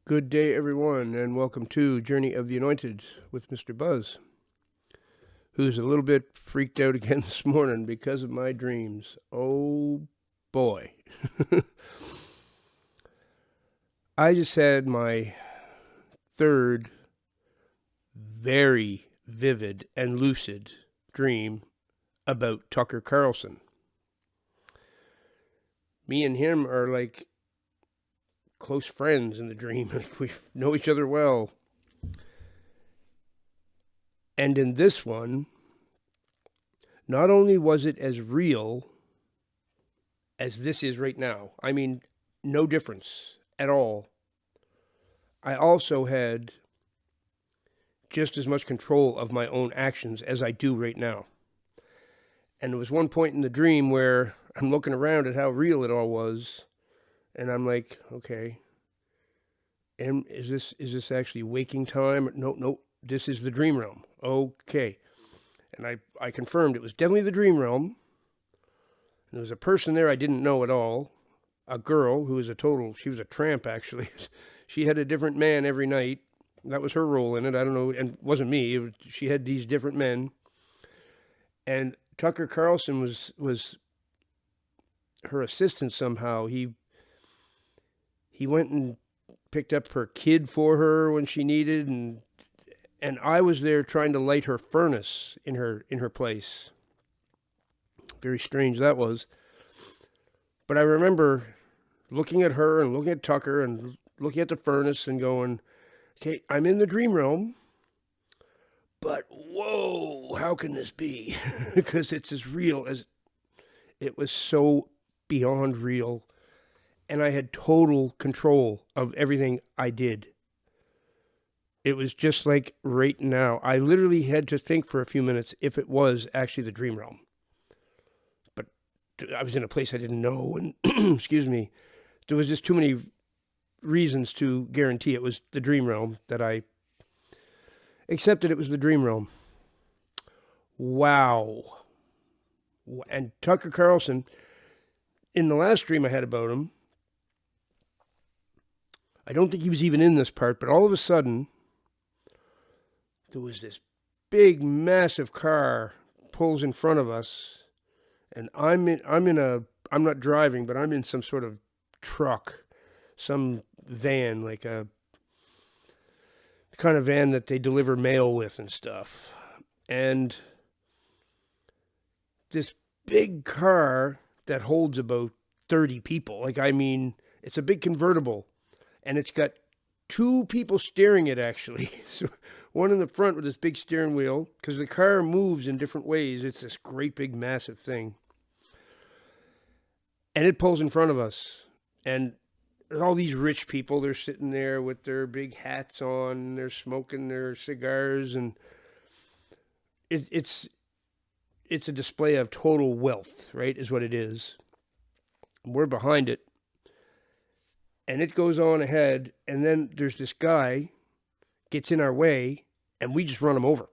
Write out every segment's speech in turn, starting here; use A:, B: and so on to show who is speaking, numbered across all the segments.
A: Good day, everyone, and welcome to Journey of the Anointed with Mr. Buzz, who's a little bit freaked out again this morning because of my dreams. Oh, boy. I just had my third very vivid and lucid dream about Tucker Carlson. Me and him are like close friends in the dream. Like we know each other well. And in this one, not only was it as real as this is right now, I mean, no difference at all. I also had just as much control of my own actions as I do right now. And there was one point in the dream where I'm looking around at how real it all was, and I'm like, okay, and is this actually waking time? No, this is the dream realm. Okay. And I confirmed it was definitely the dream realm. And there was a person there I didn't know at all, a girl who was she was a tramp actually. She had a different man every night. That was her role in it. I don't know, and it wasn't me. She had these different men. And Tucker Carlson was her assistant somehow. He went and picked up her kid for her when she needed, and I was there trying to light her furnace in her place. Very strange that was. But I remember looking at her and looking at Tucker and looking at the furnace and going, okay, I'm in the dream realm, but whoa, how can this be? Because it's as real as it was, so beyond real. And I had total control of everything I did. It was just like right now. I literally had to think for a few minutes if it was actually the dream realm. But I was in a place I didn't know, and excuse me, there was just too many reasons to guarantee it was the dream realm that I accepted it was the dream realm. Wow. And Tucker Carlson, in the last dream I had about him, I don't think he was even in this part, but all of a sudden, there was this big, massive car pulls in front of us, and I'm not driving, but I'm in some sort of truck, some van, like a kind of van that they deliver mail with and stuff. And this big car that holds about 30 people, it's a big convertible. And it's got two people steering it, actually. So one in the front with this big steering wheel, because the car moves in different ways. It's this great big massive thing. And it pulls in front of us. And all these rich people, they're sitting there with their big hats on. They're smoking their cigars. And it's a display of total wealth, right, is what it is. We're behind it. And it goes on ahead, and then there's this guy gets in our way, and we just run him over.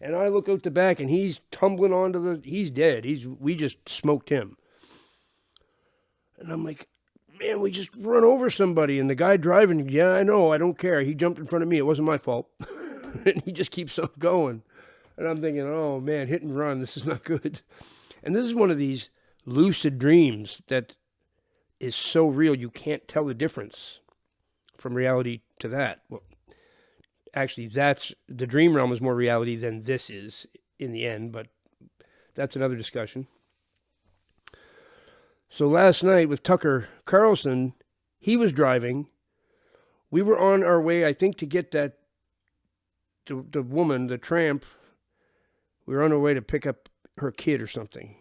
A: And I look out the back, and he's tumbling he's dead. We just smoked him. And I'm like, man, we just run over somebody. And the guy driving, yeah, I know, I don't care. He jumped in front of me. It wasn't my fault. And he just keeps on going. And I'm thinking, oh, man, hit and run. This is not good. And this is one of these lucid dreams that is so real you can't tell the difference from reality to that. Well, actually, the dream realm is more reality than this is in the end, but that's another discussion. So last night with Tucker Carlson, he was driving. We were on our way, I think, to get the woman, the tramp. We were on our way to pick up her kid or something.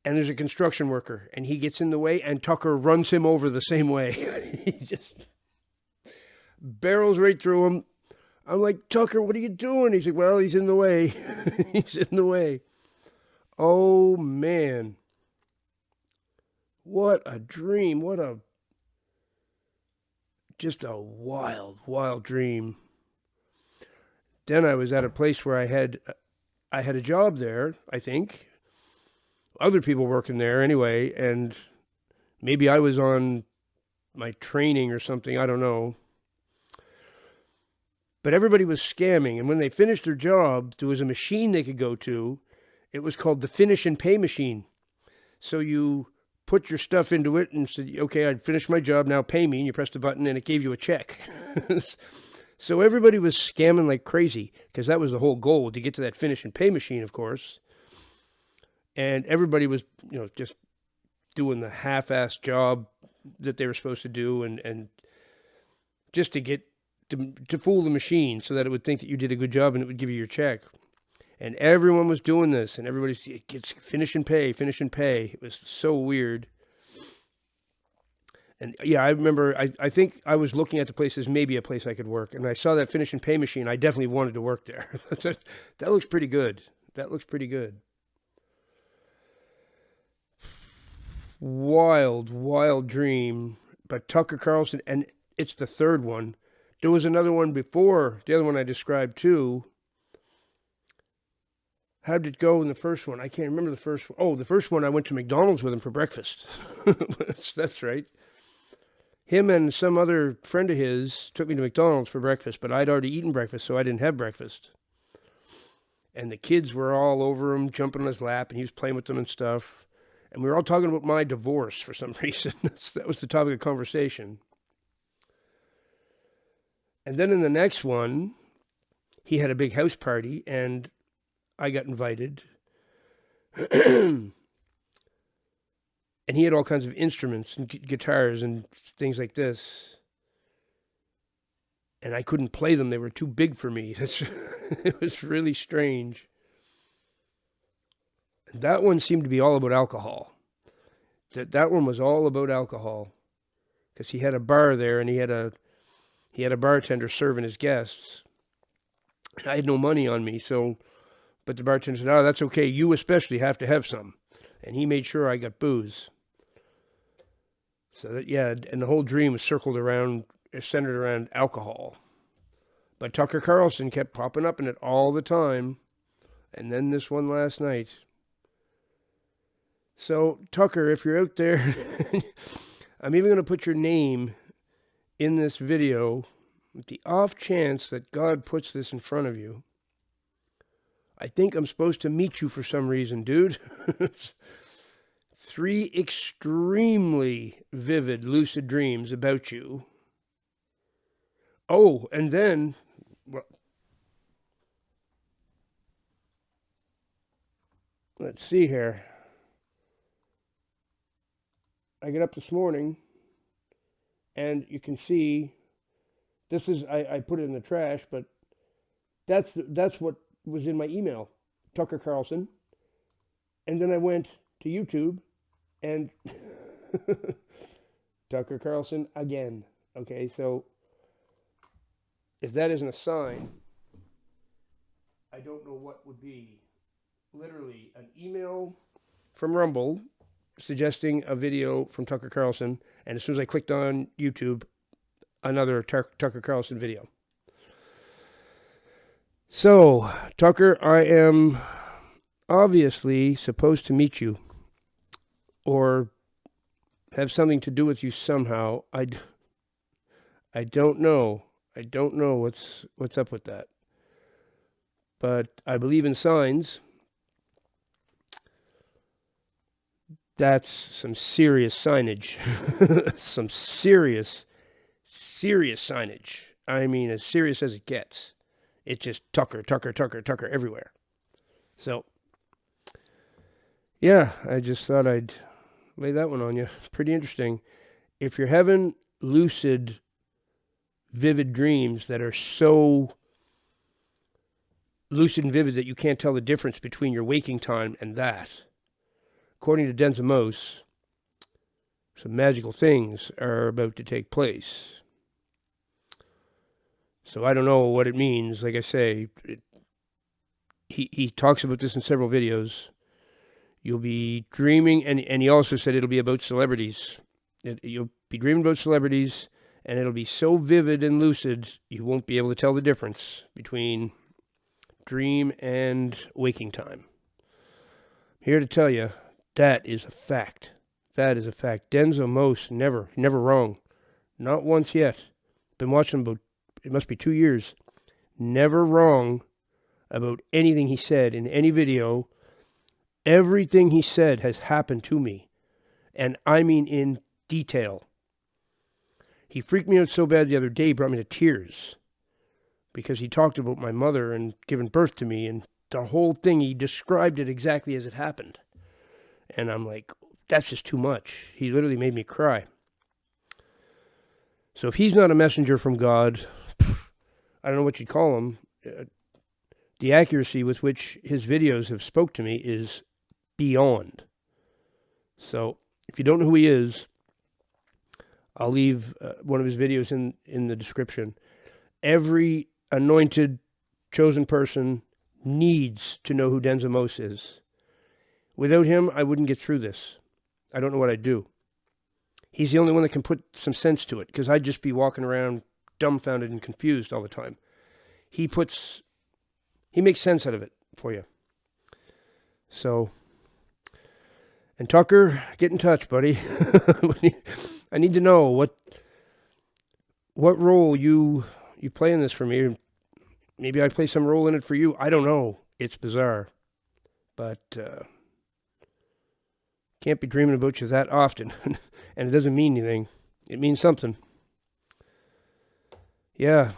A: And there's a construction worker, and he gets in the way, and Tucker runs him over the same way. He just barrels right through him. I'm like, Tucker, what are you doing? He's like, well, he's in the way. He's in the way. Oh, man. What a dream. Just a wild, wild dream. Then I was at a place where I had a job there, I think. Other people working there anyway, and Maybe I was on my training or something. I don't know. But everybody was scamming. And when they finished their job, there was a machine they could go to. It was called the finish and pay machine. So you put your stuff into it and said, okay, I'd finished my job, now pay me. And you pressed a button and it gave you a check. So everybody was scamming like crazy because that was the whole goal, to get to that finish and pay machine, of course. And everybody was, just doing the half-assed job that they were supposed to do and just to get to fool the machine so that it would think that you did a good job and it would give you your check. And everyone was doing this, and everybody gets finish and pay. It was so weird. And yeah, I remember, I think I was looking at the place as maybe a place I could work, and I saw that finish and pay machine. I definitely wanted to work there. That looks pretty good. Wild dream. But Tucker Carlson, and it's the third one. There was another one before, the other one I described too. How did it go in the first one? I can't remember the first one. Oh, the first one I went to McDonald's with him for breakfast. That's right. Him and some other friend of his took me to McDonald's for breakfast, but I'd already eaten breakfast, so I didn't have breakfast. And the kids were all over him, jumping on his lap, and he was playing with them and stuff. And we were all talking about my divorce for some reason. That was the topic of conversation. And then in the next one, he had a big house party, and I got invited. And he had all kinds of instruments and guitars and things like this. And I couldn't play them. They were too big for me. It was really strange. That one seemed to be all about alcohol. That one was all about alcohol. Because he had a bar there, and he had a bartender serving his guests. And I had no money on me, but the bartender said, that's okay. You especially have to have some. And he made sure I got booze. So and the whole dream was centered around alcohol. But Tucker Carlson kept popping up in it all the time. And then this one last night. So, Tucker, if you're out there, I'm even going to put your name in this video with the off chance that God puts this in front of you. I think I'm supposed to meet you for some reason, dude. 3 extremely vivid lucid dreams about you. Oh, and then, let's see here. I get up this morning, and you can see, this is, I put it in the trash, but that's what was in my email, Tucker Carlson. And then I went to YouTube, and Tucker Carlson again. Okay, so if that isn't a sign, I don't know what would be. Literally an email from Rumble suggesting a video from Tucker Carlson, and as soon as I clicked on YouTube, another Tucker Carlson video. So, Tucker, I am obviously supposed to meet you or have something to do with you somehow. I don't know. I don't know what's up with that. But I believe in signs. That's some serious signage. Some serious signage. I mean, as serious as it gets. It's just Tucker everywhere. So, yeah, I just thought I'd lay that one on you. Pretty interesting. If you're having lucid, vivid dreams that are so lucid and vivid that you can't tell the difference between your waking time and that, according to Denza Mose, some magical things are about to take place. So I don't know what it means. Like I say, he talks about this in several videos. You'll be dreaming, and he also said it'll be about celebrities. You'll be dreaming about celebrities, and it'll be so vivid and lucid, you won't be able to tell the difference between dream and waking time. I'm here to tell you, that is a fact. That is a fact. Denzel Most, never wrong. Not once yet. Been watching him about, it must be 2 years. Never wrong about anything he said in any video. Everything he said has happened to me. And I mean in detail. He freaked me out so bad the other day, brought me to tears. Because he talked about my mother and giving birth to me, and the whole thing, he described it exactly as it happened. And I'm like, that's just too much. He literally made me cry. So if he's not a messenger from God, I don't know what you'd call him. The accuracy with which his videos have spoke to me is beyond. So if you don't know who he is, I'll leave one of his videos in the description. Every anointed, chosen person needs to know who Denzel Most is. Without him, I wouldn't get through this. I don't know what I'd do. He's the only one that can put some sense to it, because I'd just be walking around dumbfounded and confused all the time. He makes sense out of it for you. So, and Tucker, get in touch, buddy. I need to know what role you play in this for me. Maybe I play some role in it for you. I don't know. It's bizarre. But can't be dreaming about you that often. And it doesn't mean anything. It means something. Yeah.